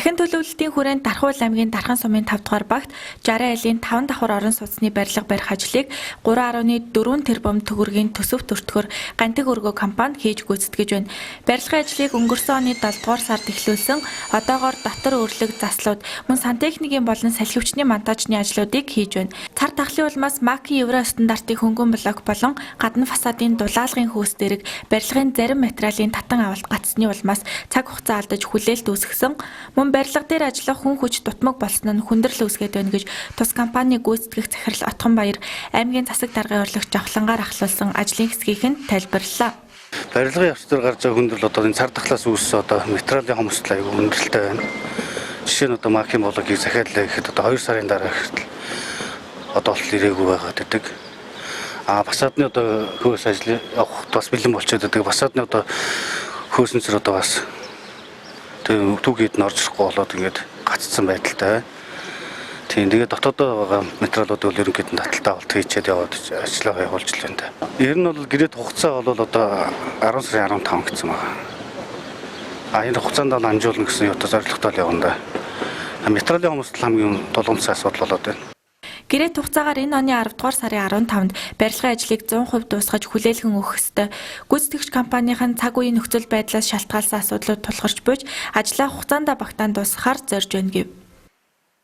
Дахин төлөвлөлтийн хүрээнд Дархуул аймгийн Дархан сумын 5 дугаар багт 60 айлын 5 давхар орон сууцны барилга барих ажлыг 3.4 тэрбум төгрөгийн төсөв төртгөр Гантиг өргөө компани хийж гүйцэтгэж байна. Барилгын ажлыг өнгөрсөн оны 7 дугаар сард эхлүүлсэн. Одоогоор дотор өрлөг заслууд, мөн сантехникийн болон салхивчны монтажны ажлуудыг хийж байна. Цар тахлын улмаас МАК евро стандартын хөнгөн блок болон гадна фасадын дулаалгын хөөс дээрэг барилгын зарим материалын татан авалт гацсны улмаас цаг хугацаа алдаж хүлээлт үүсгэсэн. Мөн барилга дээр ажиллах хүн хүч дутмаг болсон нь хүндрэл үүсгээд байна гэж тус компани гүйцэтгэх захирал Отгонбаяр аймгийн засаг даргын урлагч Жавхлангаар ахлуулсан ажлын хэсгийг тайлбарллаа. Барилгын явц дээр гарч байгаа хүндрэл одоо энэ цар тахлаас үүссэн одоо материалын хомсдол аягүй хүндрэлтэй байна. Жишээ нь одоо МАК-ийн блокийг захиаллаа гэхэд одоо 2 сарын дараа хүртэл одоо болтол ирээгүй байгаад байдаг. Фасадны одоо хөөс ажил явах бас бэлэн болчиход байдаг. Фасадны одоо хөөсөнцөр одоо бас түүгээд н орж ирэхгүй болоод ингээд гаццсан байдалтай. Тийм тэгээд дотоодоо байгаа материалуудыг бол ерөнхийд нь таталтай авалт хийчихэд яваад ажиллаа явуулж л байна. Ер нь бол гэрээд хугацаа бол одоо 10 сарын 15 гэсэн байна. Энэ хугацаанд бол амжуулна гэсэн юутай зорилготой л явна да. Материалын хомсдол хамгийн тулгымцсан асуудал болоод байна. Гэрээт хугацаагаар энэ оны 10 дугаар сарын 15-нд барилгын ажлыг 100% дуусгаж хүлээлгэн өгөх ёстой. Гүйцэтгэгч компанийн цаг үеийн нөхцөл байдлаас шалтгаалсан асуудлууд тулгарч буйж ажлаа хугацаанд багтаан дуусгахаар зорж байна гэв.